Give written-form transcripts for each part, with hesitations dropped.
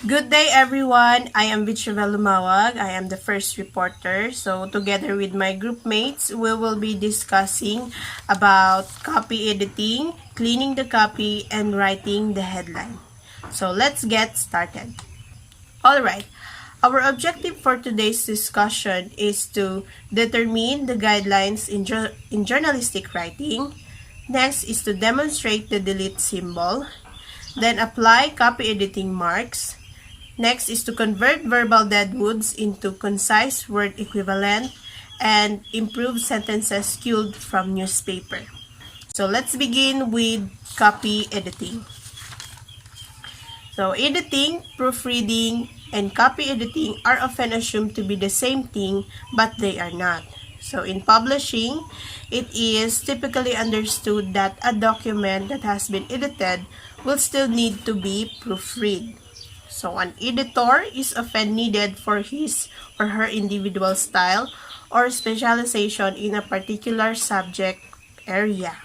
Good day, everyone. I am Vichavel Lumawag. I am the first reporter. So, together with my group mates, we will be discussing about copy editing, cleaning the copy, and writing the headline. So, let's get started. Alright, our objective for today's discussion is to determine the guidelines in journalistic writing. Next is to demonstrate the delete symbol. Then apply copy editing marks. Next is to convert verbal deadwoods into concise word equivalent and improve sentences culled from newspaper. So let's begin with copy editing. So editing, proofreading, and copy editing are often assumed to be the same thing, but they are not. So in publishing, it is typically understood that a document that has been edited will still need to be proofread. So an editor is often needed for his or her individual style or specialization in a particular subject area.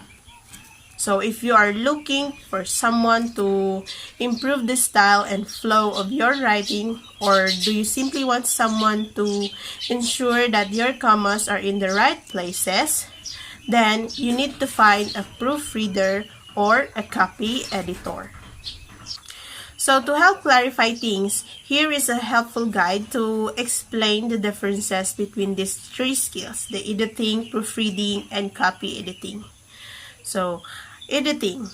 So if you are looking for someone to improve the style and flow of your writing, or do you simply want someone to ensure that your commas are in the right places, then you need to find a proofreader or a copy editor. So to help clarify things, here is a helpful guide to explain the differences between these three skills: the editing, proofreading, and copy editing. So, editing.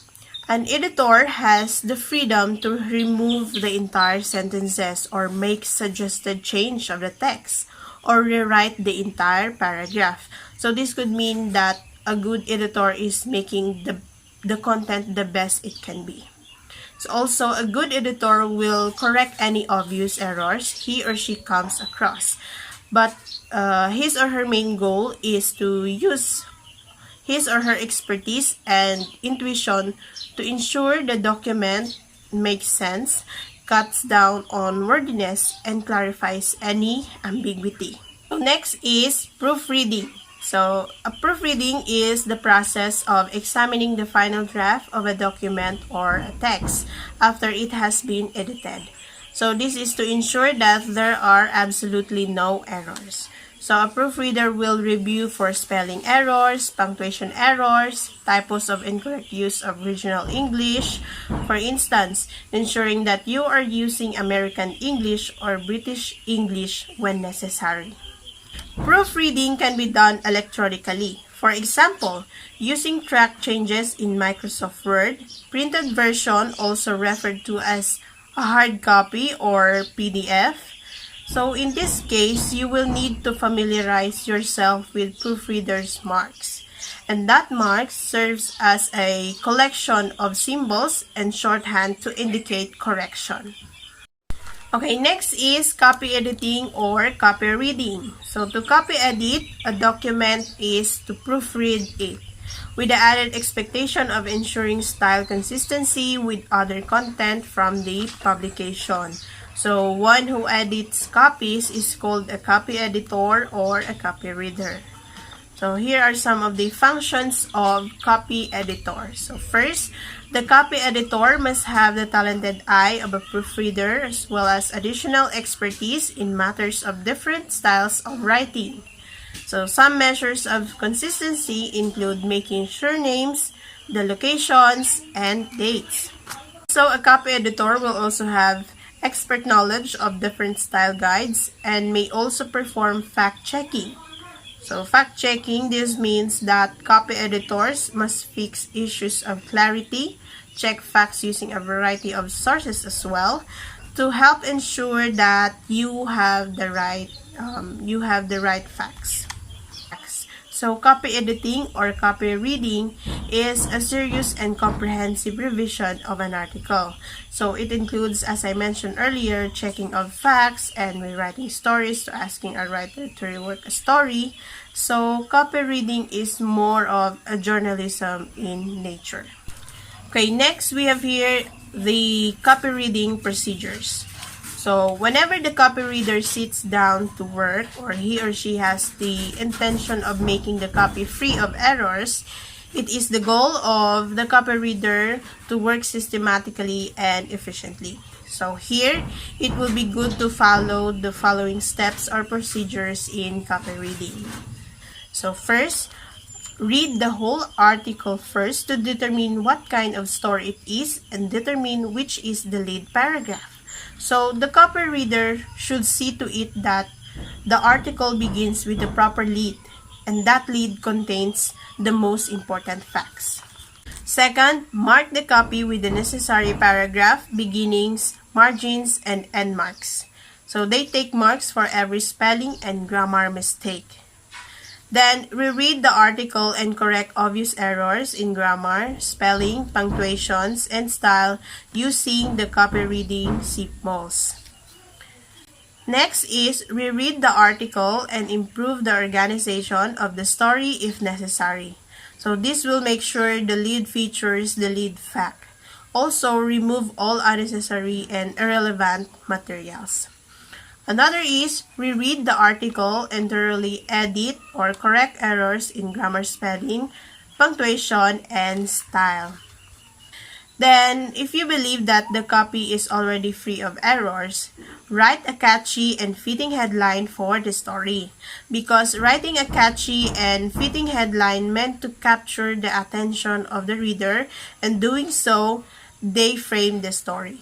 An editor has the freedom to remove the entire sentences or make suggested change of the text or rewrite the entire paragraph. So this could mean that a good editor is making the content the best it can be. So also, a good editor will correct any obvious errors he or she comes across. But his or her main goal is to use his or her expertise and intuition to ensure the document makes sense, cuts down on wordiness, and clarifies any ambiguity. So next is proofreading. So a proofreading is the process of examining the final draft of a document or a text after it has been edited. So this is to ensure that there are absolutely no errors. So a proofreader will review for spelling errors, punctuation errors, typos of incorrect use of original English, for instance, ensuring that you are using American English or British English when necessary. Proofreading can be done electronically. For example, using track changes in Microsoft Word, printed version, also referred to as a hard copy or PDF. So in this case, you will need to familiarize yourself with proofreader's marks. And that mark serves as a collection of symbols and shorthand to indicate correction. Okay, next is copy editing or copy reading. So to copy edit a document is to proofread it, with the added expectation of ensuring style consistency with other content from the publication. So one who edits copies is called a copy editor or a copy reader. So here are some of the functions of copy editor. So first, the copy editor must have the talented eye of a proofreader as well as additional expertise in matters of different styles of writing. So some measures of consistency include making sure names, the locations, and dates. So a copy editor will also have expert knowledge of different style guides and may also perform fact-checking. So fact-checking, this means that copy editors must fix issues of clarity, check facts using a variety of sources as well, to help ensure that you have the right facts. So copy editing or copy reading is a serious and comprehensive revision of an article. So it includes, as I mentioned earlier, checking of facts and rewriting stories to asking a writer to rework a story. So copy reading is more of a journalism in nature. Okay, next we have here the copy reading procedures. So whenever the copy reader sits down to work, or he or she has the intention of making the copy free of errors, it is the goal of the copy reader to work systematically and efficiently. So here, it will be good to follow the following steps or procedures in copy reading. So first, read the whole article first to determine what kind of story it is and determine which is the lead paragraph. So the copy reader should see to it that the article begins with the proper lead and that lead contains the most important facts. Second, mark the copy with the necessary paragraph, beginnings, margins, and end marks. So they take marks for every spelling and grammar mistake. Then, reread the article and correct obvious errors in grammar, spelling, punctuations, and style using the copy reading SIPMOS. Next is reread the article and improve the organization of the story if necessary. So this will make sure the lead features the lead fact. Also, remove all unnecessary and irrelevant materials. Another is reread the article and thoroughly edit or correct errors in grammar, spelling, punctuation, and style. Then, if you believe that the copy is already free of errors, write a catchy and fitting headline for the story. Because writing a catchy and fitting headline meant to capture the attention of the reader, and doing so, they frame the story.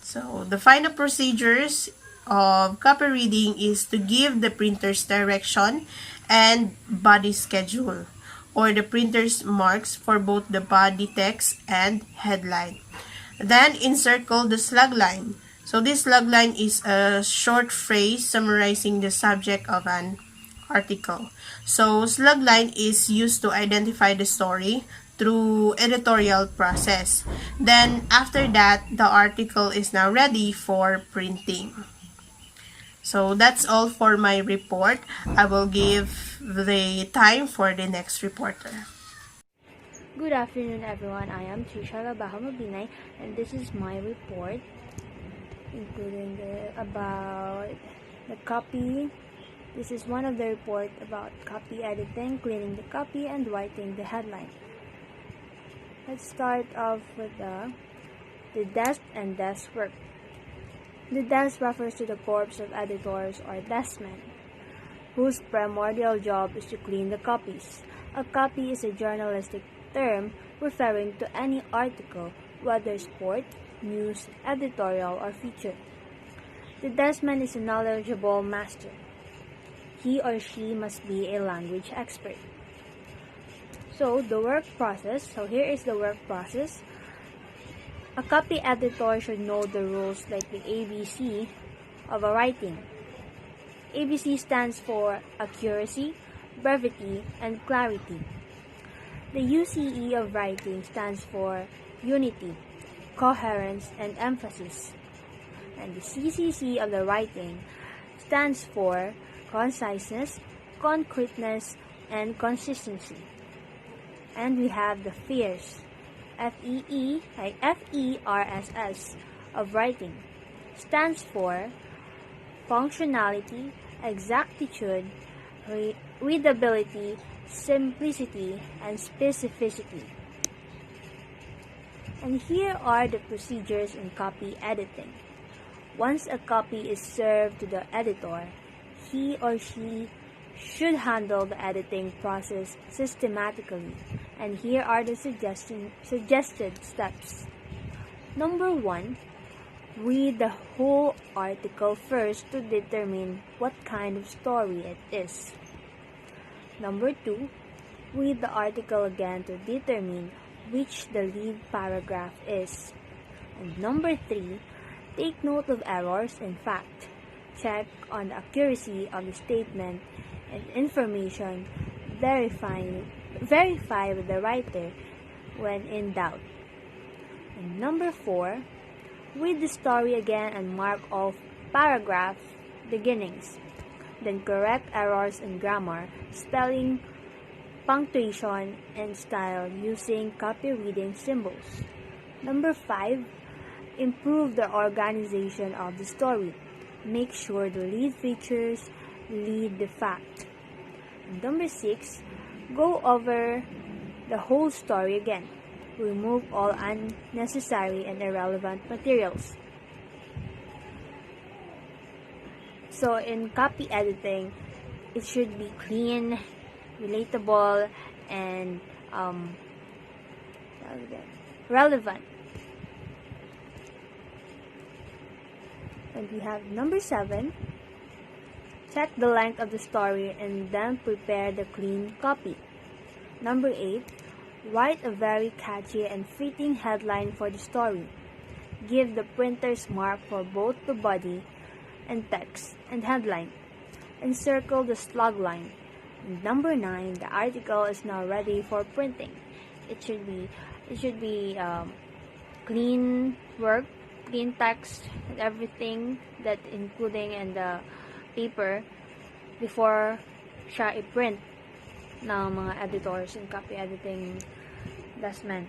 So, the final procedures of copy reading is to give the printer's direction and body schedule, or the printer's marks for both the body text and headline. Then encircle the slug line. So this slug line is a short phrase summarizing the subject of an article. So slug line is used to identify the story through editorial process. Then after that, the article is now ready for printing. So that's all for my report. I will give the time for the next reporter. Good afternoon, everyone. I am Trisha Labahamabinay, and this is my report, including about the copy. This is one of the report about copy editing, cleaning the copy, and writing the headline. Let's start off with the desk and desk work. The desk refers to the corps of editors or deskmen, whose primordial job is to clean the copies. A copy is a journalistic term referring to any article, whether sport, news, editorial, or feature. The deskman is a knowledgeable master. He or she must be a language expert. So the work process. So here is the work process. A copy editor should know the rules like the ABC of a writing. ABC stands for accuracy, brevity, and clarity. The UCE of writing stands for unity, coherence, and emphasis. And the CCC of the writing stands for conciseness, concreteness, and consistency. And we have the FERS, FERSS of writing, stands for functionality, exactitude, readability, simplicity, and specificity. And here are the procedures in copy editing. Once a copy is served to the editor, he or she should handle the editing process systematically. And here are the suggested steps. Number 1, read the whole article first to determine what kind of story it is. Number 2, read the article again to determine which the lead paragraph is. And number 3, take note of errors in fact. Check on the accuracy of the statement and information. Verify with the writer when in doubt. And number 4, read the story again and mark all paragraph beginnings. Then correct errors in grammar, spelling, punctuation, and style using copy reading symbols. Number 5, improve the organization of the story. Make sure the lead features lead the fact. And number 6, go over the whole story again. Remove all unnecessary and irrelevant materials. So in copy editing, it should be clean, relatable, and relevant. And we have number 7. Check the length of the story and then prepare the clean copy. Number 8. Write a very catchy and fitting headline for the story. Give the printer's mark for both the body and text and headline. Encircle the slug line. And number 9. The article is now ready for printing. It should be clean work, clean text, and everything that including in the paper before siya i-print ng mga editors and copy editing investment.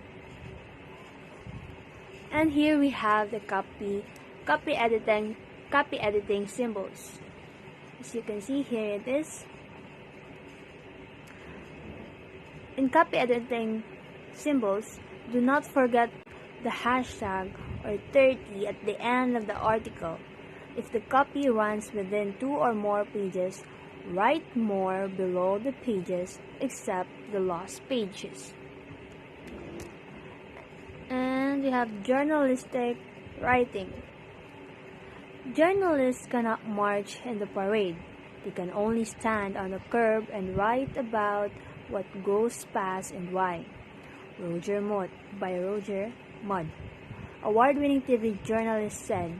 And here we have the copy editing symbols. As you can see, here it is. In copy editing symbols, do not forget the hashtag or 30 at the end of the article. If the copy runs within 2 or more pages, write more below the pages except the lost pages. And we have journalistic writing. Journalists cannot march in the parade. They can only stand on a curb and write about what goes past and why. Roger Mudd by Roger Mudd. Award-winning TV journalist said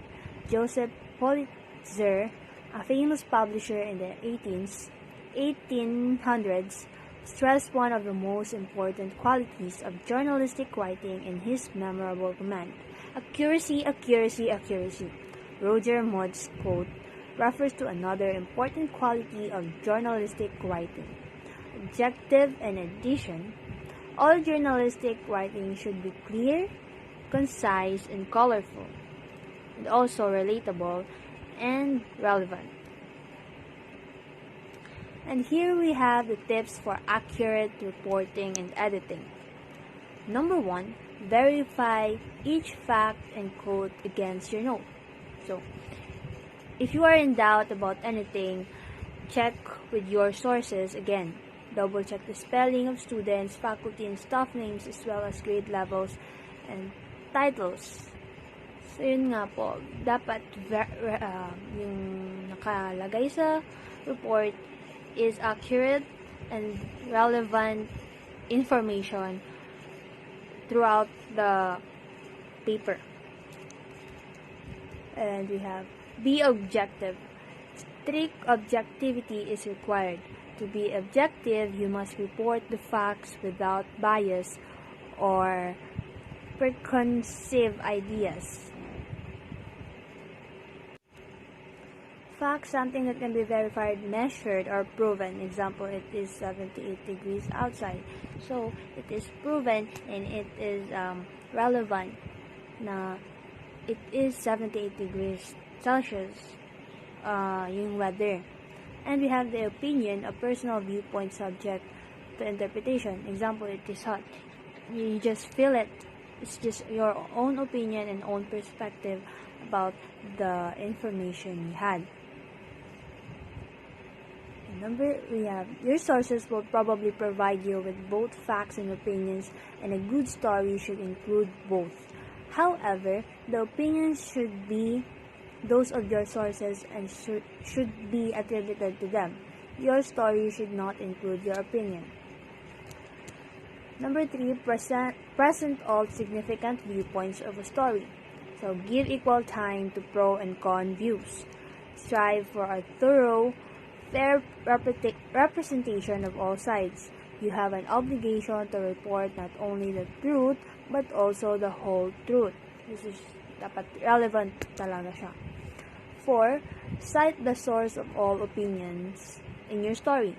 Joseph Pulitzer, a famous publisher in the 1800s, stressed one of the most important qualities of journalistic writing in his memorable command: accuracy, accuracy, accuracy. Roger Mudd's quote refers to another important quality of journalistic writing: objective. In addition, all journalistic writing should be clear, concise, and colorful, and also relatable and relevant. And here we have the tips for accurate reporting and editing. Number 1, verify each fact and quote against your note. So, if you are in doubt about anything, check with your sources again. Double check the spelling of students, faculty, and staff names as well as grade levels and titles. So, yun nga po, dapat yung nakalagay sa report is accurate and relevant information throughout the paper. And we have be objective. Strict objectivity is required. To be objective, you must report the facts without bias or preconceived ideas. Facts, something that can be verified, measured, or proven. Example, it is 78 degrees outside. So, it is proven and it is relevant na it is 78 degrees Celsius yung weather. And we have the opinion, a personal viewpoint subject to interpretation. Example, it is hot. You just feel it. It's just your own opinion and own perspective about the information you had. Number, we have your sources will probably provide you with both facts and opinions, and a good story should include both. However, the opinions should be those of your sources and should be attributed to them. Your story should not include your opinion. Number 3, present all significant viewpoints of a story. So give equal time to pro and con views. Strive for a thorough, fair representation of all sides. You have an obligation to report not only the truth but also the whole truth. This is dapat relevant talaga siya. 4, cite the source of all opinions in your story.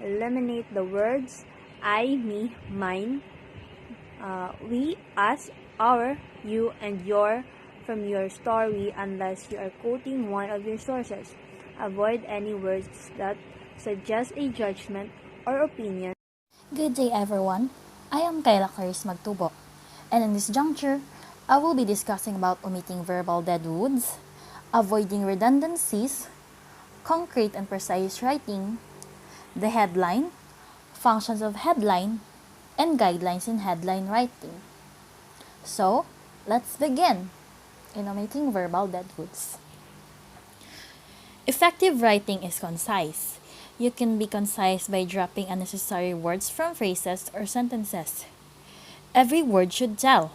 Eliminate the words I, me, mine, we, us, our, you, and your from your story unless you are quoting one of your sources. Avoid any words that suggest a judgment or opinion. Good day, everyone. I am Kayla Clarice Magtubo, and in this juncture, I will be discussing about omitting verbal dead words, avoiding redundancies, concrete and precise writing, the headline, functions of headline, and guidelines in headline writing. So, let's begin enumerating verbal deadwoods. Effective writing is concise. You can be concise by dropping unnecessary words from phrases or sentences. Every word should tell.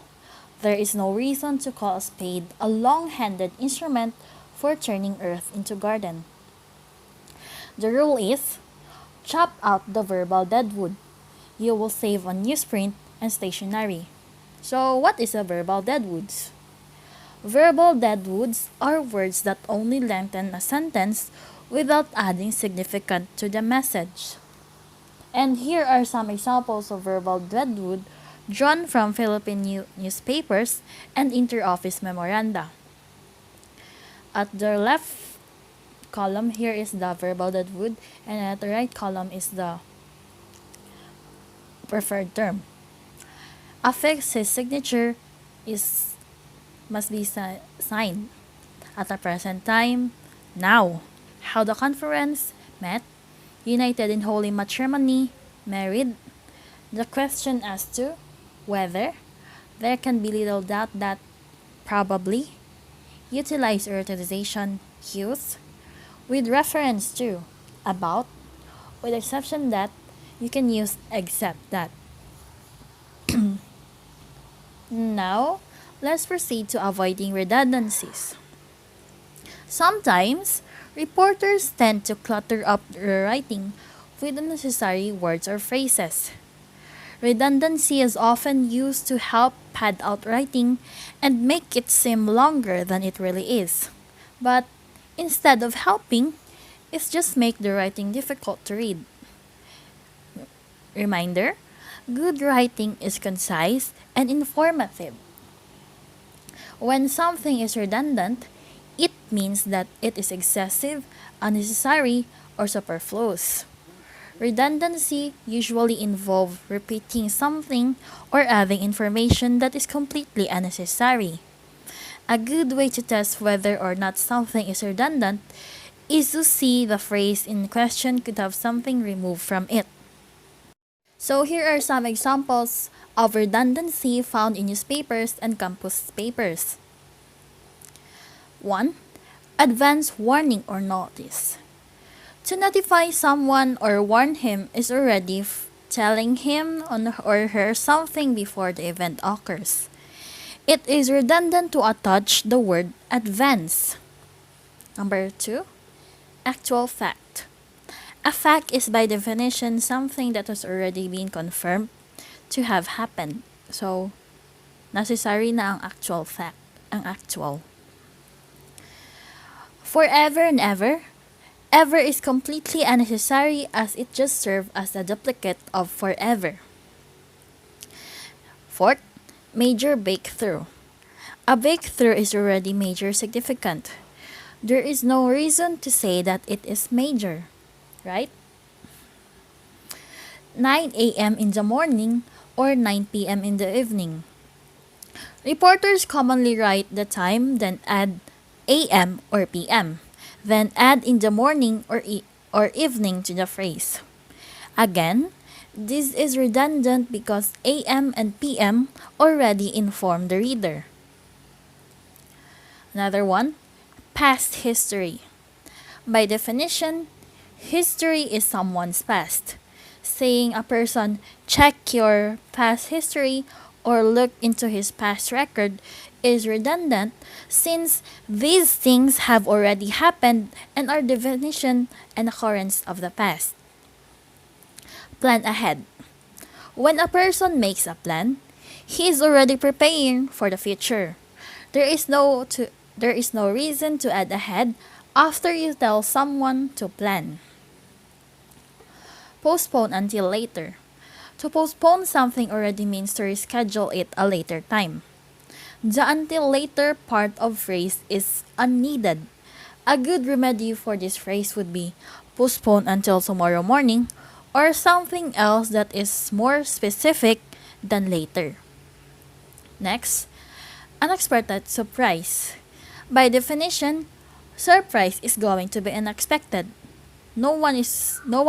There is no reason to call a spade a long-handled instrument for turning earth into garden. The rule is, chop out the verbal deadwood. You will save on newsprint and stationery. So, what is a verbal deadwoods? Verbal deadwoods are words that only lengthen a sentence without adding significance to the message. And here are some examples of verbal deadwood drawn from Philippine newspapers and inter-office memoranda. At the left column, here is the verbal deadwood, and at the right column is the preferred term. Affix his signature must be signed at the present time, now. How the conference met, united in holy matrimony, married. The question as to whether, there can be little doubt that, probably. Utilize or utilization, use. With reference to, about. With exception that, you can use except that. Now, let's proceed to avoiding redundancies. Sometimes, reporters tend to clutter up their writing with unnecessary words or phrases. Redundancy is often used to help pad out writing and make it seem longer than it really is. But instead of helping, it's just make the writing difficult to read. Reminder, good writing is concise and informative. When something is redundant, it means that it is excessive, unnecessary, or superfluous. Redundancy usually involves repeating something or adding information that is completely unnecessary. A good way to test whether or not something is redundant is to see the phrase in question could have something removed from it. So here are some examples of redundancy found in newspapers and campus papers. 1. Advance warning or notice. To notify someone or warn him is already telling him or her something before the event occurs. It is redundant to attach the word advance. Number 2. Actual fact. A fact is by definition something that has already been confirmed to have happened. So, necessary na ang actual fact, ang actual. Forever and ever. Ever is completely unnecessary as it just serves as a duplicate of forever. 4th, major breakthrough. A breakthrough is already major significant. There is no reason to say that it is major, right? 9 a.m. in the morning or 9 p.m. in the evening. Reporters commonly write the time, then add a.m. or p.m., then add in the morning or evening to the phrase. Again, this is redundant because a.m. and p.m. already inform the reader. Another one, past history. By definition, history is someone's past. Saying a person, check your past history or look into his past record is redundant since these things have already happened and are definition and occurrence of the past. Plan ahead. When a person makes a plan, he is already preparing for the future. There is no reason to add ahead after you tell someone to plan. Postpone until later. To postpone something already means to reschedule it a later time. The until later part of phrase is unneeded. A good remedy for this phrase would be postpone until tomorrow morning or something else that is more specific than later. Next, unexpected surprise. By definition, Surprise is going to be unexpected. No one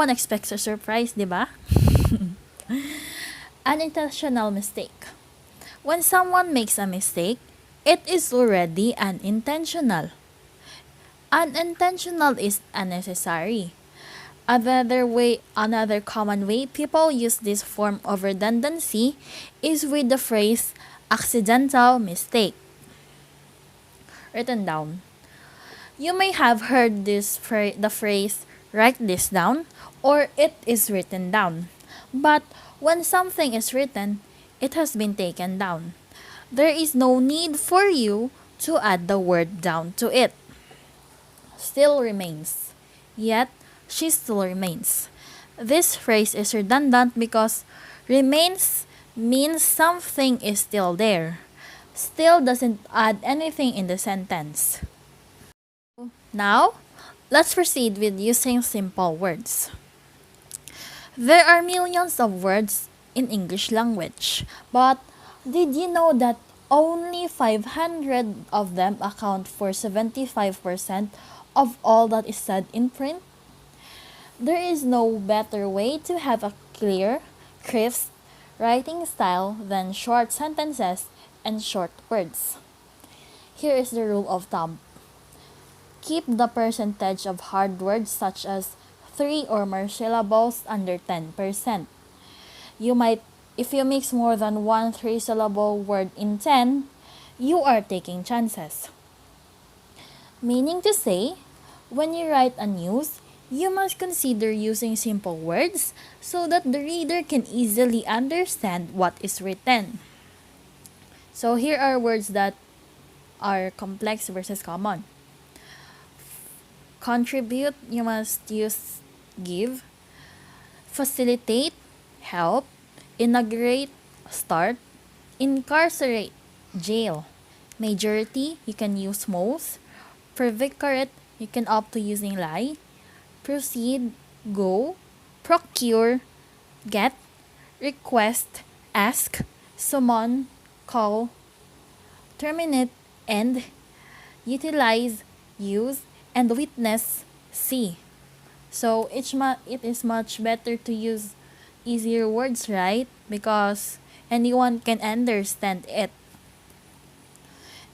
expects a surprise, di ba? Unintentional mistake. When someone makes a mistake, it is already unintentional. Unintentional is unnecessary. Another common way people use this form of redundancy is with the phrase accidental mistake. Written down. You may have heard the phrase write this down or it is written down. But when something is written, it has been taken down. There is no need for you to add the word down to it. Still remains. Yet, she still remains. This phrase is redundant because remains means something is still there. Still doesn't add anything in the sentence. Now, let's proceed with using simple words. There are millions of words in English language, but did you know that only 500 of them account for 75% of all that is said in print? There is no better way to have a clear, crisp writing style than short sentences and short words. Here is the rule of thumb. Keep the percentage of hard words such as 3 or more syllables under 10%. If you mix more than one 3-syllable word in 10, you are taking chances. Meaning to say, when you write a news, you must consider using simple words so that the reader can easily understand what is written. So here are words that are complex versus common. Contribute, you must use give. Facilitate, help. Inaugurate, start. Incarcerate, jail. Majority, you can use most. Previctorate, you can opt to using lie. Proceed, go. Procure, get. Request, ask. Summon, call. Terminate, end. Utilize, use. And witness, see. So it is much better to use easier words, right? Because anyone can understand it.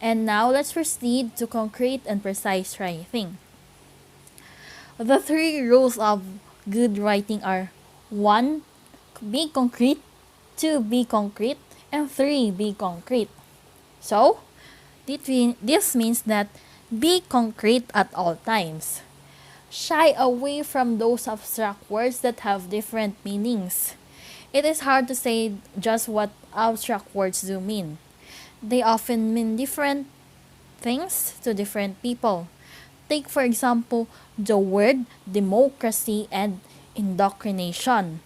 And now let's proceed to concrete and precise writing. The 3 rules of good writing are 1. Be concrete, 2. Be concrete, and 3. Be concrete. So, this means that be concrete at all times. Shy away from those abstract words that have different meanings. It is hard to say just what abstract words do mean. They often mean different things to different people. Take for example the word democracy and indoctrination.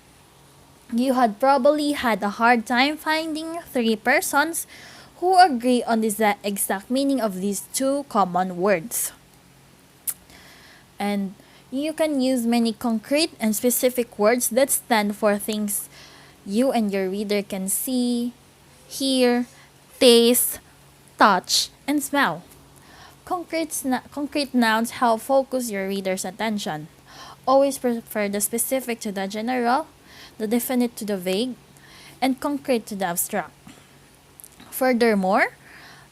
You had probably had a hard time finding 3 persons who agree on the exact meaning of these 2 common words. And you can use many concrete and specific words that stand for things you and your reader can see, hear, taste, touch, and smell. Concrete nouns help focus your reader's attention. Always prefer the specific to the general, the definite to the vague, and concrete to the abstract. Furthermore,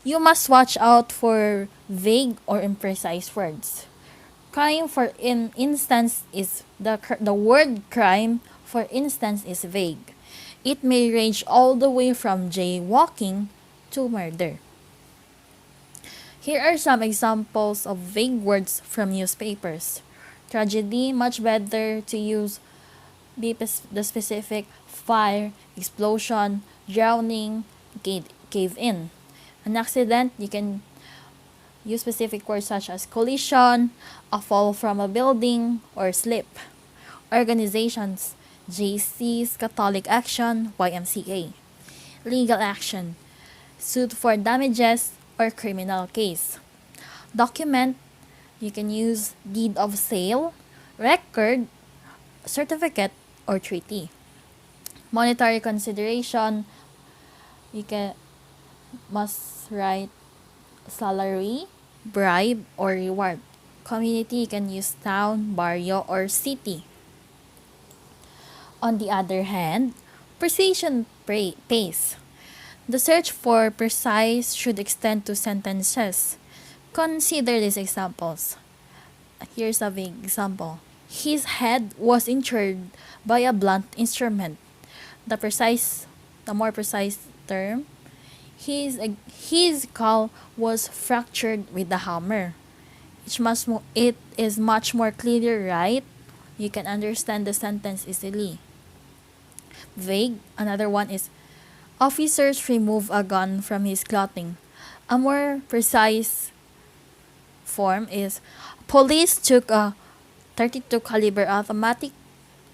you must watch out for vague or imprecise words. Crime, for instance, is the word crime, for instance, is vague. It may range all the way from jaywalking to murder. Here are some examples of vague words from newspapers. Tragedy, much better to use the specific. Fire, explosion, drowning, cave in. An accident, you can use specific words such as collision, a fall from a building, or slip. Organizations, JCs, Catholic Action, YMCA. Legal action, suit for damages or criminal case. Document, you can use deed of sale, record, certificate, or treaty. Monetary consideration, must write salary, bribe, or reward. Community can use town, barrio, or city. On the other hand, precision pays. The search for precise should extend to sentences. Consider these examples. Here's a big example. His head was injured by a blunt instrument. The precise, the more precise term, his skull was fractured with a hammer. It is much more clear, right? You can understand the sentence easily. Vague, another one is officers remove a gun from his clothing. A more precise form is police took a 32 caliber automatic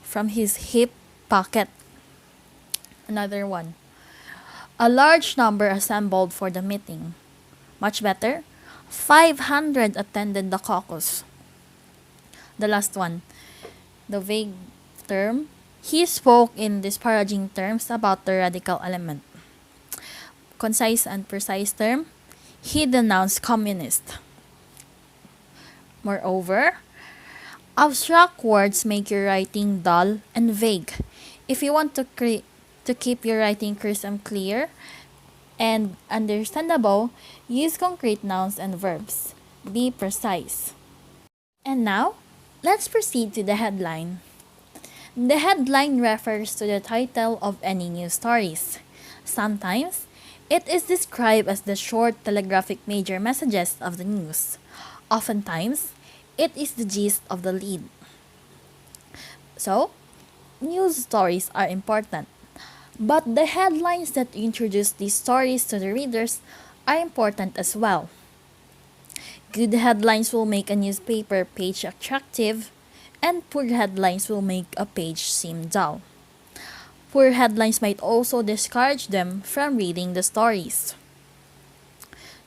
from his hip pocket. Another one. A large number assembled for the meeting. Much better. 500 attended the caucus. The last one. The vague term. He spoke in disparaging terms about the radical element. Concise and precise term. He denounced communists. Moreover, abstract words make your writing dull and vague. If you want to keep your writing crisp and clear and understandable, use concrete nouns and verbs. Be precise. And now, let's proceed to the headline. The headline refers to the title of any news stories. Sometimes, it is described as the short telegraphic major messages of the news. Oftentimes, it is the gist of the lead. So, news stories are important, but the headlines that introduce these stories to the readers are important as well. Good headlines will make a newspaper page attractive, and poor headlines will make a page seem dull. Poor headlines might also discourage them from reading the stories.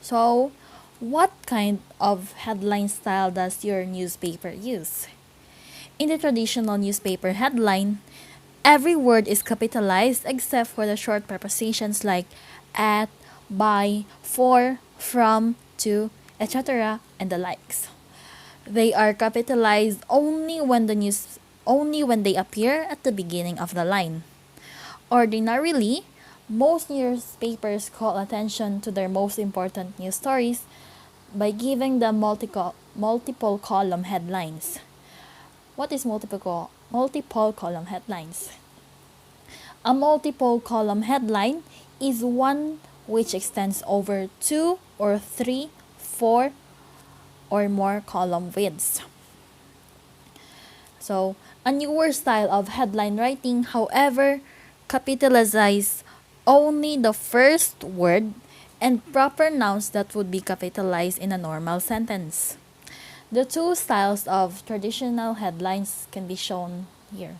So, what kind of headline style does your newspaper use? In the traditional newspaper headline, every word is capitalized except for the short prepositions like at, by, for, from, to, etc. and the likes. They are capitalized only when they appear at the beginning of the line. Ordinarily, most newspapers call attention to their most important news stories by giving them multiple column headlines. What is multiple column headlines? A multiple column headline is one which extends over 2 or 3, 4, or more column widths. So, a newer style of headline writing, however, capitalizes only the first word and proper nouns that would be capitalized in a normal sentence. The two styles of traditional headlines can be shown here.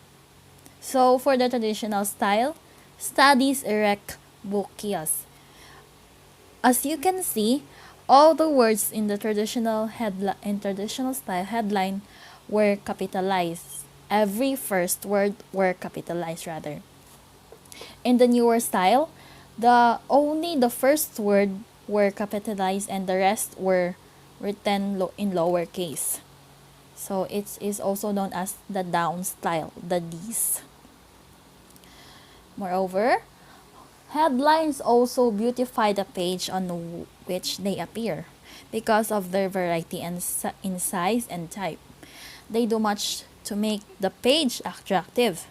So, for the traditional style, studies erect book kiosk. As you can see, all the words in the traditional style headline were capitalized. Every first word were capitalized rather. In the newer style, only the first word were capitalized and the rest were written in lowercase. So it is also known as the down style, the D's. Moreover, headlines also beautify the page on which they appear because of their variety in size and type. They do much to make the page attractive.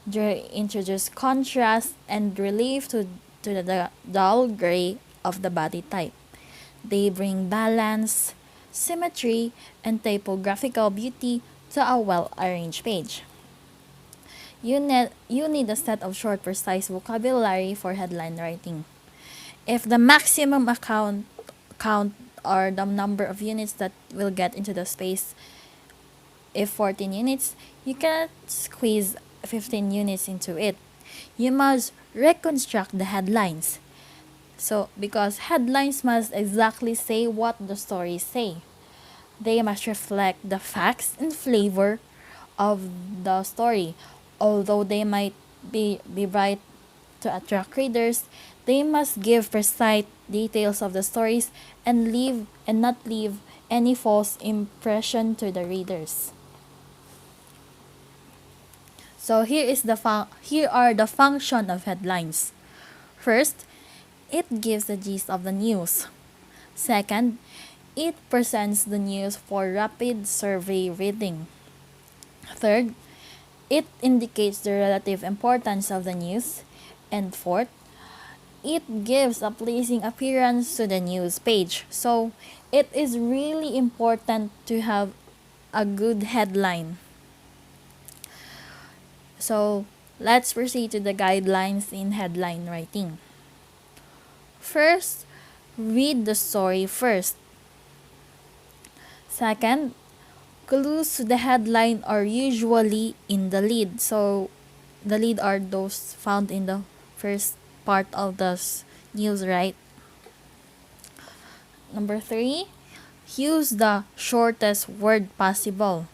They introduce contrast and relief to the dull gray of the body type. They bring balance, symmetry, and typographical beauty to a well-arranged page. You need a set of short, precise vocabulary for headline writing. If the maximum count or the number of units that will get into the space, if 14 units, you cannot squeeze 15 units into it. You must reconstruct the headlines. So, because headlines must exactly say what the stories say. They must reflect the facts and flavor of the story. Although they might be bright to attract readers, They must give precise details of the stories and not leave any false impression to the readers. So here are the function of headlines. First, it gives the gist of the news. Second, it presents the news for rapid survey reading. Third, it indicates the relative importance of the news. And fourth, it gives a pleasing appearance to the news page. So, it is really important to have a good headline. So, let's proceed to the guidelines in headline writing. First, read the story first. Second, clues to the headline are usually in the lead. So, the lead are those found in the first part of the news, right? Number 3, use the shortest word possible.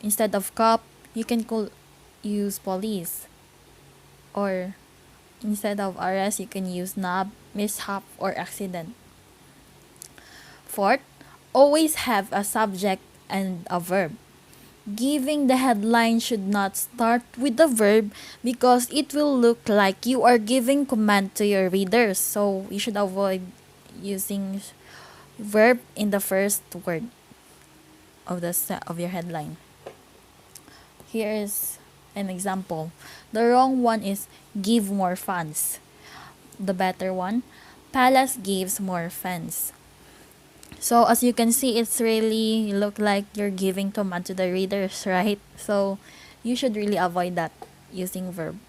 Instead of cop, you can use police. Or instead of arrest, you can use nab, mishap, or accident. Fourth, always have a subject and a verb. Giving the headline should not start with the verb because it will look like you are giving command to your readers. So you should avoid using verb in the first word of your headline. Here is an example. The wrong one is give more funds. The better one, Palace gives more funds. So as you can see, it's really look like you're giving command to the readers, right? So you should really avoid that using verb.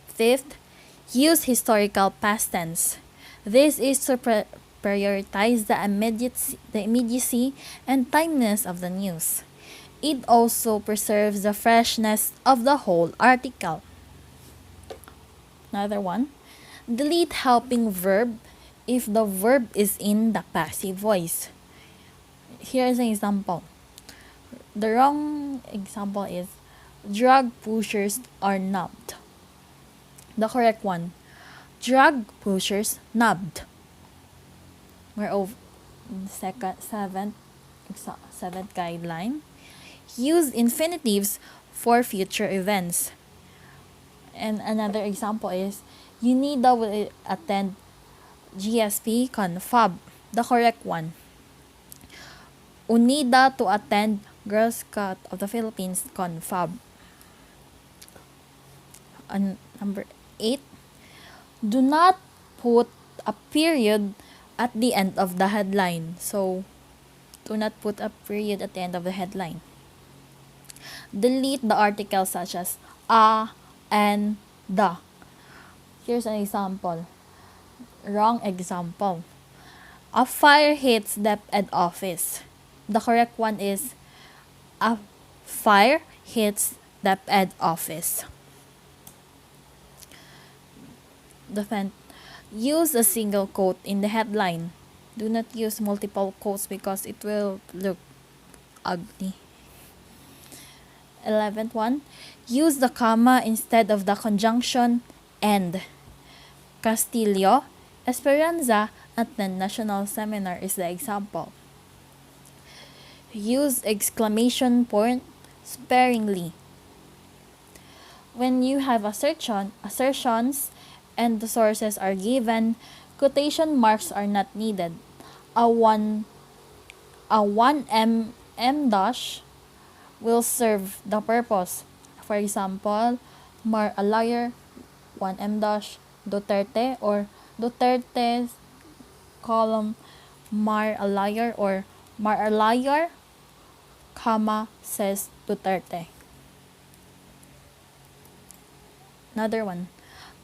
Fifth, use historical past tense. This is to prioritize the immediacy and timeliness of the news. It also preserves the freshness of the whole article. Another one, delete helping verb if the verb is in the passive voice. Here's an example. The wrong example is drug pushers are nubbed. The correct one, drug pushers nubbed. We're over seventh guideline. Use infinitives for future events. And another example is UNIDA will attend GSP Confab. The correct one, UNIDA to attend Girl Scout of the Philippines Confab. Number 8, do not put a period at the end of the headline. So, do not put a period at the end of the headline. Delete the articles such as a, and, the. Here's an example. Wrong example. A fire hits DepEd office. The correct one is a fire hits DepEd office. Use a single quote in the headline. Do not use multiple quotes because it will look ugly. 11th one, use the comma instead of the conjunction and. Castillo, Esperanza at the National Seminar is the example. Use exclamation point sparingly. When you have assertions and the sources are given, quotation marks are not needed. A 1 M dash will serve the purpose. For example, Mar a liar, 1 M dash, Duterte, or Duterte's column Mar a liar, or Mar a liar, comma, says Duterte. Another one.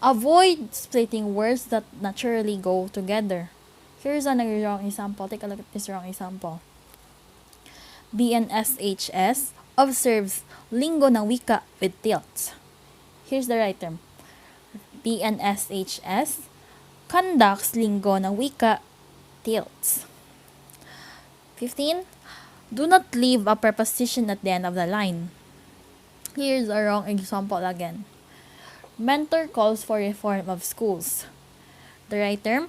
Avoid splitting words that naturally go together. Here's another wrong example. Take a look at this wrong example. BNSHS observes linggo ng wika with tilts. Here's the right term. BNSHS conducts linggo ng wika tilts. 15. Do not leave a preposition at the end of the line. Here's a wrong example again. Mentor calls for reform of schools. The right term?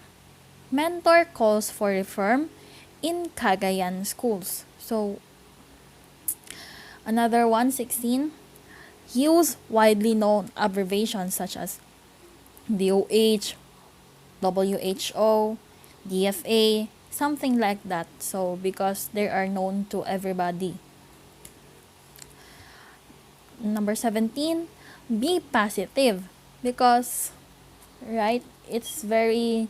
Mentor calls for reform in Cagayan schools. So, another 116, use widely known abbreviations such as DOH, WHO, DFA, something like that. So, because they are known to everybody. Number 17, be positive. Because, right, it's very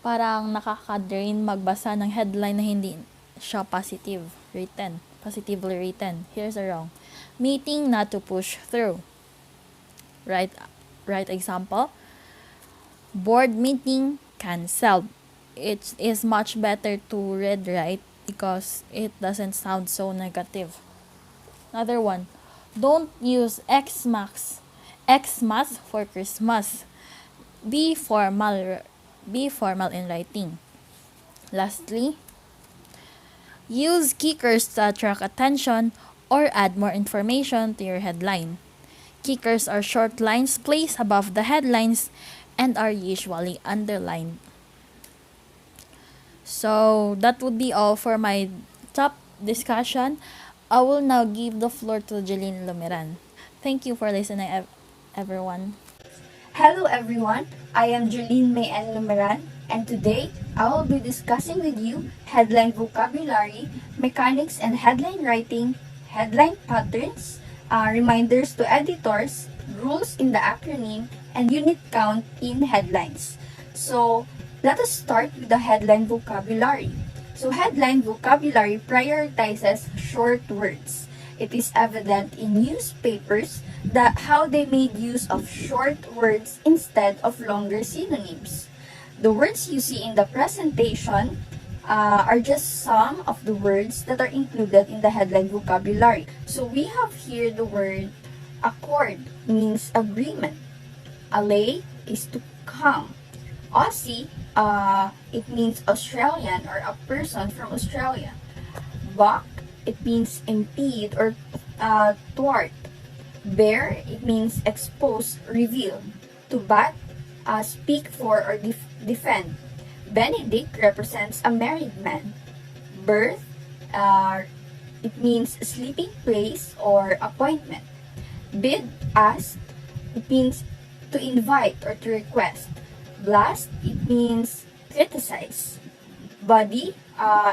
parang nakaka-drain magbasa ng headline na hindi siya positively written. Here's a wrong. Meeting not to push through. Right example. Board meeting canceled. It is much better to read right because it doesn't sound so negative. Another one. Don't use Xmas for Christmas. Be formal in writing. Lastly, use kickers to attract attention or add more information to your headline. Kickers are short lines placed above the headlines and are usually underlined. So that would be all for my top discussion. I will now give the floor to Jeline Lumiran. Thank you for listening, everyone. Hello everyone, I am Julene Mayan Lumeran, and today I will be discussing with you headline vocabulary, mechanics and headline writing, headline patterns, reminders to editors, rules in the acronym, and unit count in headlines. So, let us start with the headline vocabulary. So, headline vocabulary prioritizes short words. It is evident in newspapers that how they made use of short words instead of longer synonyms. The words you see in the presentation are just some of the words that are included in the headline vocabulary. So we have here the word accord, means agreement. Allay is to come. Aussie, it means Australian or a person from Australia. Buck, it means impede or thwart. Bear, it means expose, reveal. To bat, speak for or defend. Benedict represents a married man. Birth, it means sleeping place or appointment. Bid, ask, it means to invite or to request. Blast, it means criticize. Body,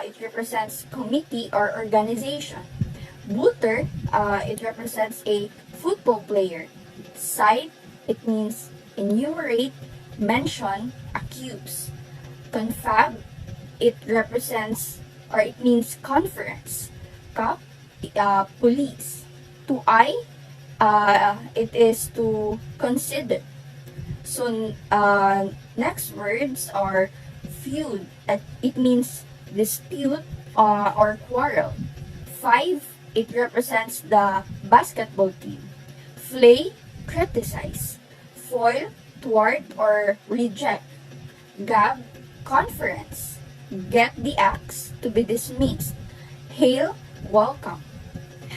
it represents committee or organization. Booter, it represents a football player. Cite, it means enumerate, mention, accuse. Confab, it represents or it means conference. Cop, police. To I, it is to consider. So, next words are feud. It means dispute or quarrel. 5, it represents the basketball team. Flay, criticize. Foil, thwart or reject. Gab, conference. Get the axe, to be dismissed. Hail, welcome.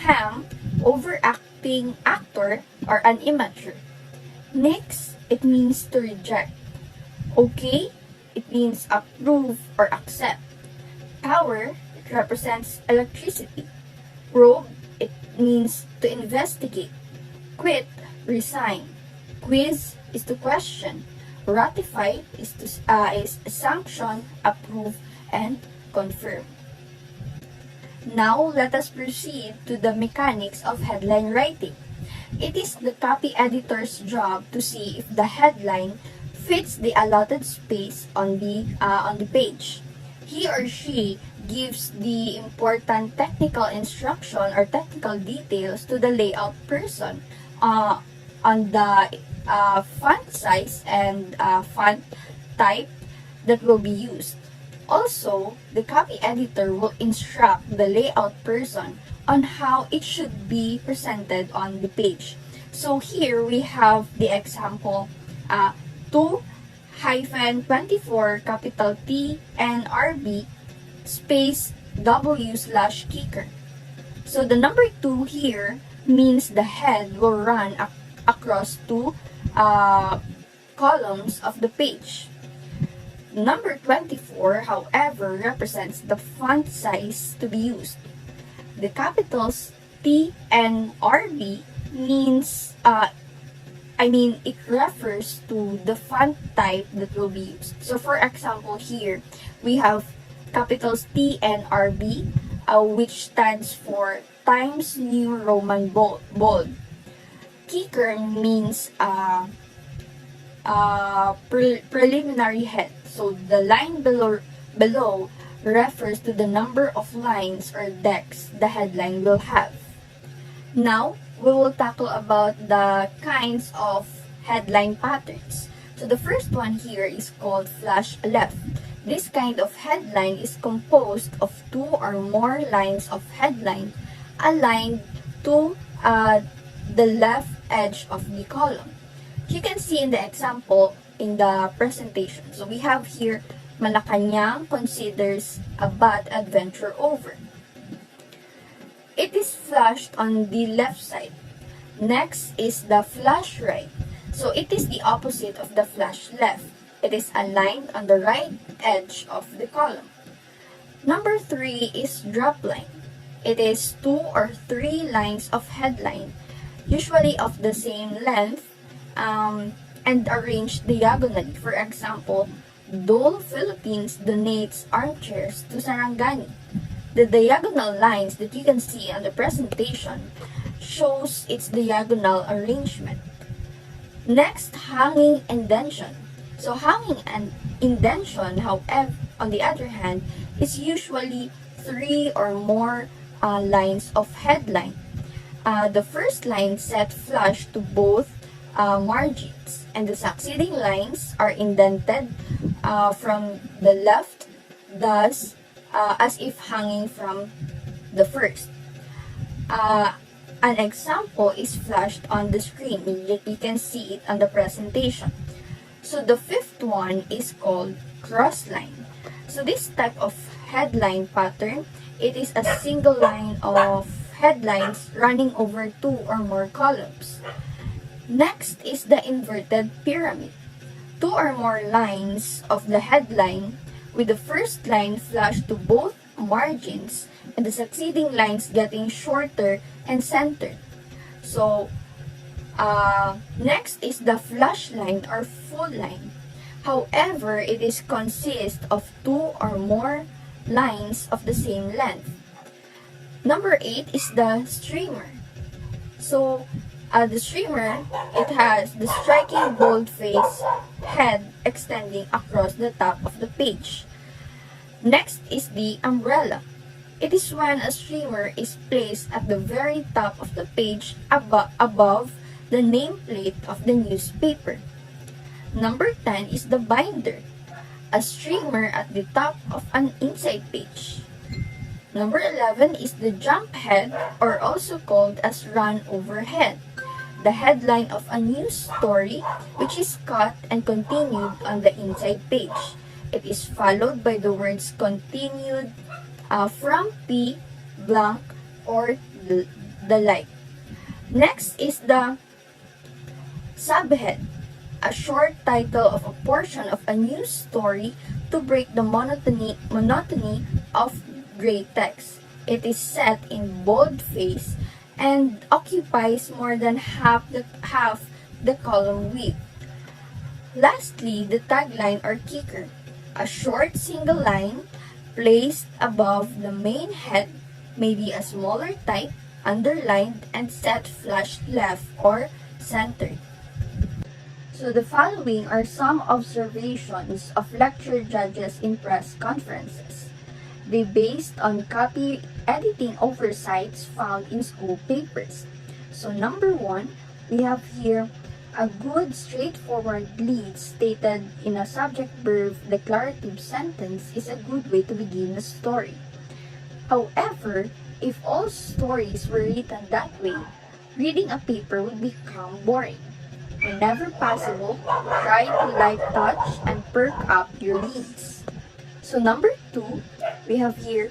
Ham, overacting actor or an immature. Nix, it means to reject. Okay, it means approve or accept. Power, it represents electricity. Probe, it means to investigate. Quit, resign. Quiz is to question. Ratify is sanction, approve, and confirm. Now, let us proceed to the mechanics of headline writing. It is the copy editor's job to see if the headline fits the allotted space on the page. He or she gives the important technical instruction or technical details to the layout person on the font size and font type that will be used. Also, the copy editor will instruct the layout person on how it should be presented on the page. So here we have the example 2-24 capital T and RB space W/kicker. So the number 2 here means the head will run across two columns of the page. Number 24, however, represents the font size to be used. The capitals T and RB means, it refers to the font type that will be used. So for example, here we have capitals T and RB, which stands for Times New Roman Bold. Kicker means preliminary head. So the line below refers to the number of lines or decks the headline will have. Now, we will tackle about the kinds of headline patterns. So the first one here is called flash left. This kind of headline is composed of two or more lines of headline aligned to the left edge of the column. You can see in the example in the presentation. So we have here, Malacanang considers a bad adventure over. It is flashed on the left side. Next is the flash right. So it is the opposite of the flash left. It is aligned on the right edge of the column. Number 3 is drop line. It is 2 or 3 lines of headline, usually of the same length, and arranged diagonally. For example, Dole Philippines donates armchairs to Sarangani. The diagonal lines that you can see on the presentation shows its diagonal arrangement. Next, hanging indentation. So hanging and indentation, however, on the other hand, is usually 3 or more lines of headline. The first line set flush to both margins, and the succeeding lines are indented from the left, thus as if hanging from the first. An example is flashed on the screen. You can see it on the presentation. So the fifth one is called cross line. So this type of headline pattern, it is a single line of headlines running over 2 or more columns. Next is the inverted pyramid. 2 or more lines of the headline with the first line flashed to both margins and the succeeding lines getting shorter and centered. So next is the flush line or full line. However, it is consist of 2 or more lines of the same length. Number 8 is the streamer. So the streamer, it has the striking boldface head extending across the top of the page. Next is the umbrella. It is when a streamer is placed at the very top of the page above the nameplate of the newspaper. Number 10 is the binder, a streamer at the top of an inside page. Number 11 is the jump head, or also called as run overhead, the headline of a news story which is cut and continued on the inside page. It is followed by the words continued from P blank or the like. Next is the subhead, a short title of a portion of a news story to break the monotony of gray text. It is set in boldface and occupies more than half the column width. Lastly, the tagline or kicker, a short single line placed above the main head, maybe a smaller type, underlined and set flush left or centered. So the following are some observations of lecture judges in press conferences. They based on copy editing oversights found in school papers. So number 1, we have here a good straightforward lead stated in a subject-verb declarative sentence is a good way to begin a story. However, if all stories were written that way, reading a paper would become boring. Whenever possible, try to light touch and perk up your leads. So number 2, we have here,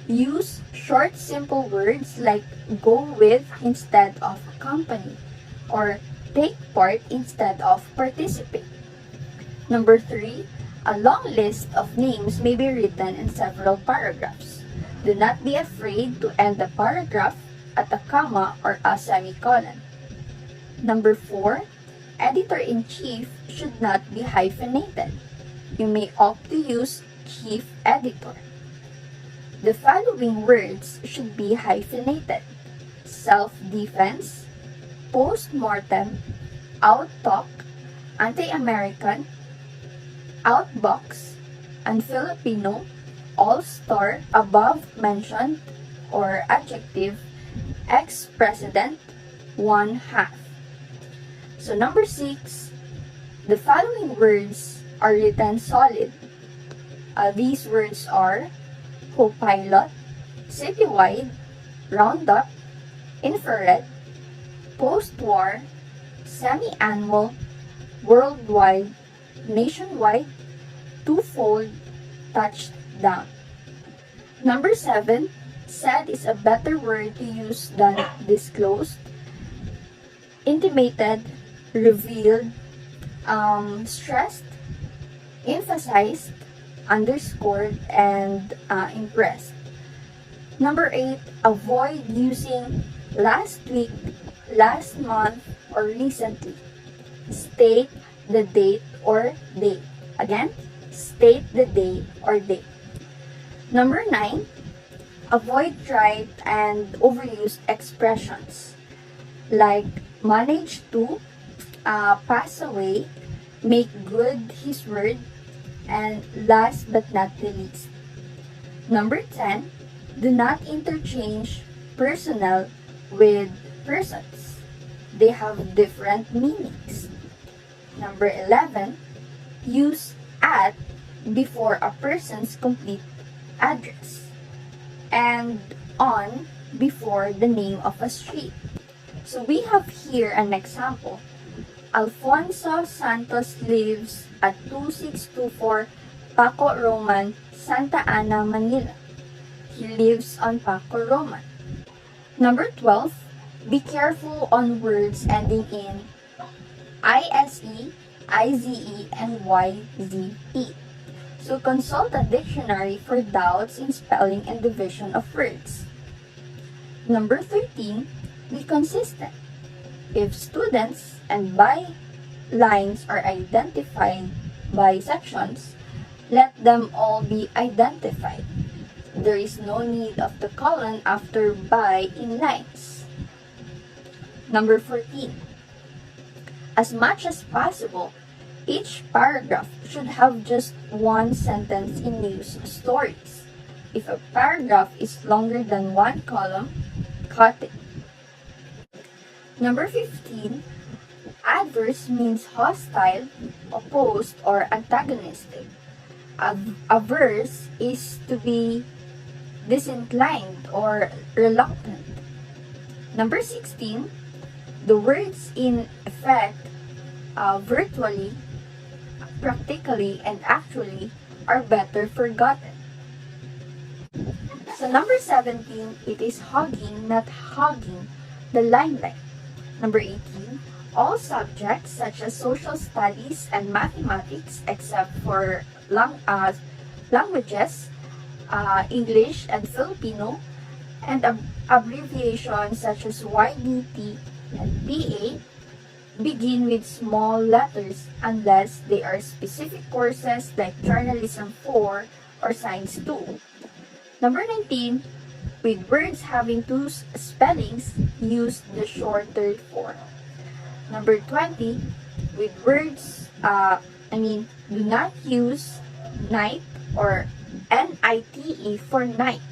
use short simple words like go with instead of accompany, or take part instead of participate. Number 3, a long list of names may be written in several paragraphs. Do not be afraid to end the paragraph at a comma or a semicolon. Number 4, editor-in-chief should not be hyphenated. You may opt to use chief editor. The following words should be hyphenated: self-defense, post-mortem, out-talk, anti-American, outbox, un-Filipino, all-star, above-mentioned, or adjective, ex-president, one-half. So number 6, the following words are written solid. These words are co-pilot, citywide, roundup, infrared, post-war, semi-annual, worldwide, nationwide, twofold, touchdown. Number 7, said is a better word to use than disclosed, intimated, revealed, stressed, emphasized, underscored, and impressed. Number 8, avoid using last week, last month, or recently. State the date or date. Again, state the day or date. Number 9, avoid trite and overused expressions like manage to, pass away, make good his word, and last but not the least. Number 10, do not interchange personal with persons. They have different meanings. Number 11, use at before a person's complete address and on before the name of a street. So we have here an example. Alfonso Santos lives at 2624 Paco Roman, Santa Ana, Manila. He lives on Paco Roman. Number 12, be careful on words ending in ISE, IZE, and YZE. So consult a dictionary for doubts in spelling and division of words. Number 13, be consistent. If students and bylines are identified by sections, let them all be identified. There is no need of the colon after by in lines. Number 14, as much as possible, each paragraph should have just one sentence in news stories. If a paragraph is longer than one column, cut it. Number 15, adverse means hostile, opposed, or antagonistic. Averse is to be disinclined or reluctant. Number 16, the words in effect, virtually, practically, and actually are better forgotten. So number 17, it is hogging, not hogging, the limelight. Number 18, all subjects such as social studies and mathematics except for languages, English and Filipino, and abbreviations such as YDT and PA begin with small letters unless they are specific courses like Journalism 4 or Science 2. Number 19, with words having two spellings, use the shorter form. Number 20, with words, do not use night or NITE for night,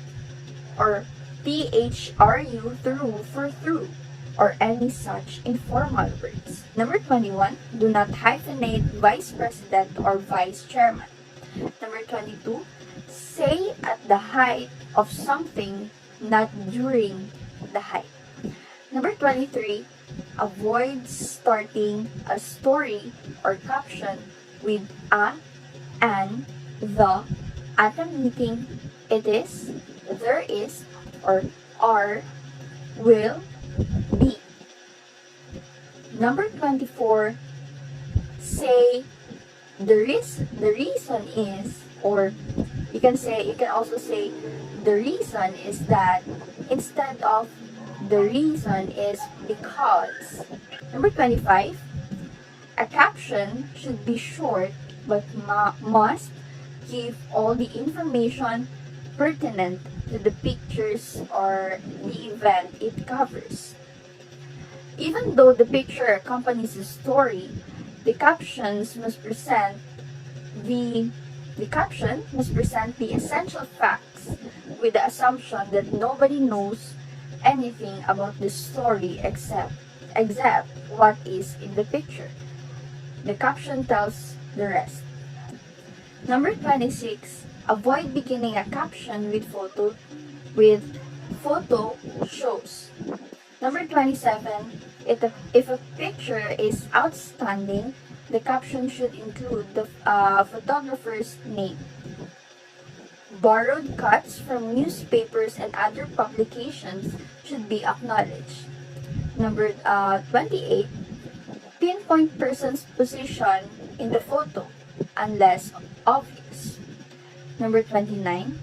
or THRU through for through, or any such informal words. Number 21, do not hyphenate vice president or vice chairman. Number 22, say at the height of something, not during the height. Number 23, avoid starting a story or caption with a, an, the, at a meeting, it is, there is, or are, will, be. Number 24, say the reason is, or you can also say the reason is that instead of the reason is because. Number 25, a caption should be short but must give all the information pertinent to the pictures or the event it covers. Even though the picture accompanies the story, the captions must present the the caption must present the essential facts with the assumption that nobody knows anything about the story except what is in the picture. The caption tells the rest. Number 26, avoid beginning a caption with photo shows. Number 27, if a picture is outstanding, the caption should include the photographer's name. Borrowed cuts from newspapers and other publications should be acknowledged. Number 28, pinpoint person's position in the photo unless obvious. Number 29,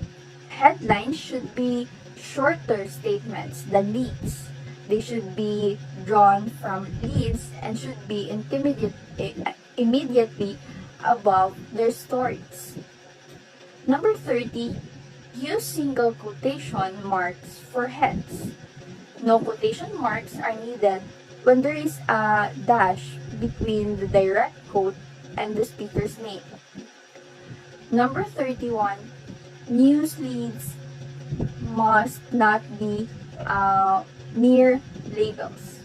headlines should be shorter statements than leads. They should be drawn from leads and should be immediately above their stories. Number 30, use single quotation marks for heads. No quotation marks are needed when there is a dash between the direct quote and the speaker's name. Number 31, news leads must not be mere labels.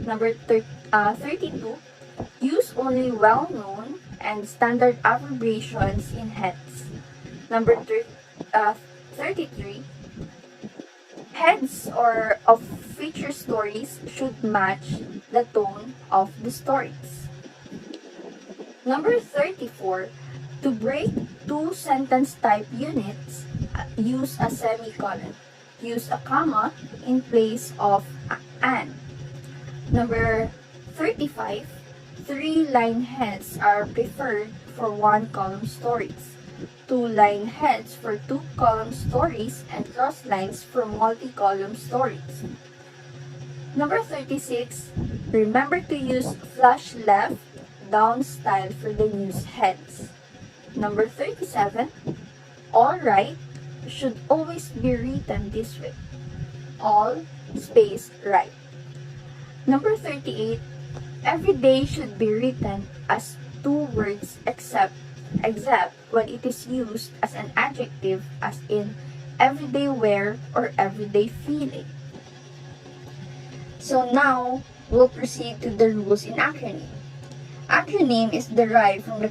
Number 32, use only well-known and standard abbreviations in heads. Number 33, heads or of feature stories should match the tone of the stories. Number 34, to break two sentence type units, use a semicolon. Use a comma in place of an. Number 35, three-line heads are preferred for one-column stories, two-line heads for two-column stories, and cross lines for multi-column stories. Number 36, remember to use flush left down style for the news heads. Number 37, all right should always be written this way. All space right. Number 38, every day should be written as two words except when it is used as an adjective, as in everyday wear or everyday feeling. So now we'll proceed to the rules in acronym. Acronym is derived from the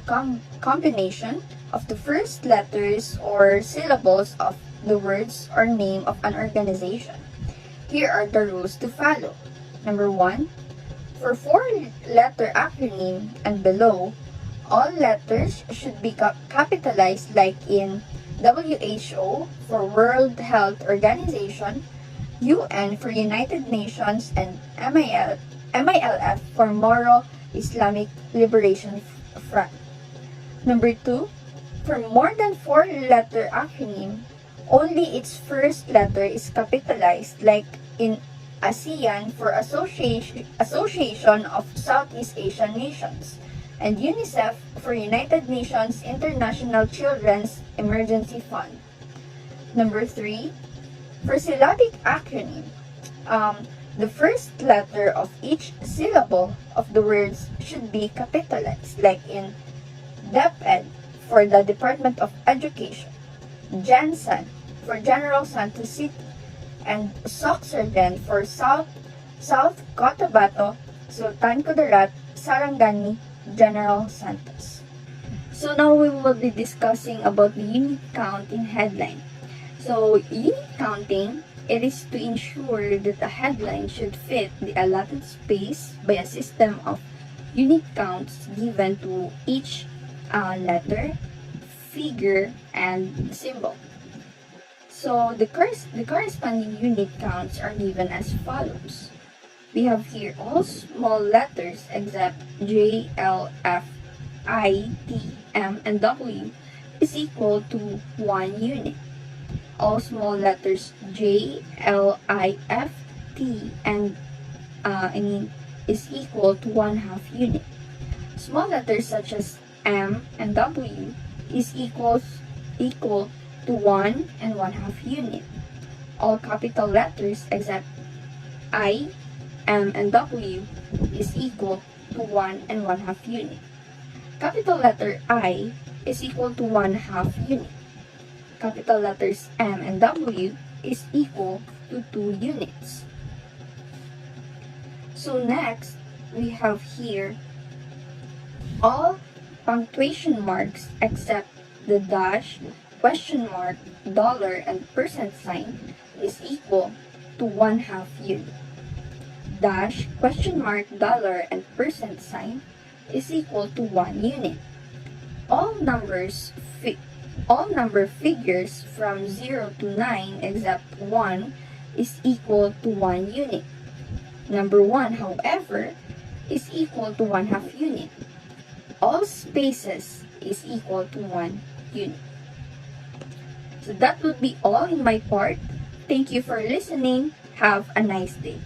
combination of the first letters or syllables of the words or name of an organization. Here are the rules to follow. Number 1, for 4-letter acronym and below, all letters should be capitalized like in WHO for World Health Organization, UN for United Nations, and MILF for Moro Islamic Liberation Front. Number 2, for more than 4-letter acronym, only its first letter is capitalized like in ASEAN for Association of Southeast Asian Nations, and UNICEF for United Nations International Children's Emergency Fund. Number 3, for syllabic acronym, the first letter of each syllable of the words should be capitalized, like in DepEd for the Department of Education, Jansan for General Santos City, and Soxargen for South Cotabato, Sultan Kudarat, Sarangani, General Santos. So now we will be discussing about the unit count in headline. So unit counting, it is to ensure that the headline should fit the allotted space by a system of unit counts given to each letter, figure, and symbol. So the corresponding unit counts are given as follows. we have here all small letters except J, L, F, I, T, M, and W is equal to 1 unit. All small letters J, L, I, F, T, and is equal to 1/2 unit. Small letters such as M and W is equal to 1 and 1/2 unit. All capital letters except I, M, and W is equal to 1 and 1/2 unit. Capital letter I is equal to 1/2 unit. Capital letters M and W is equal to 2 units. So next, we have here all punctuation marks except the dash, question mark, dollar, and percent sign is equal to 1/2 unit. Dash, question mark, dollar, and percent sign is equal to 1 unit. All number figures from 0 to 9 except 1 is equal to 1 unit. Number 1, however, is equal to 1/2 unit. All spaces is equal to 1 unit. So that would be all in my part. Thank you for listening. Have a nice day.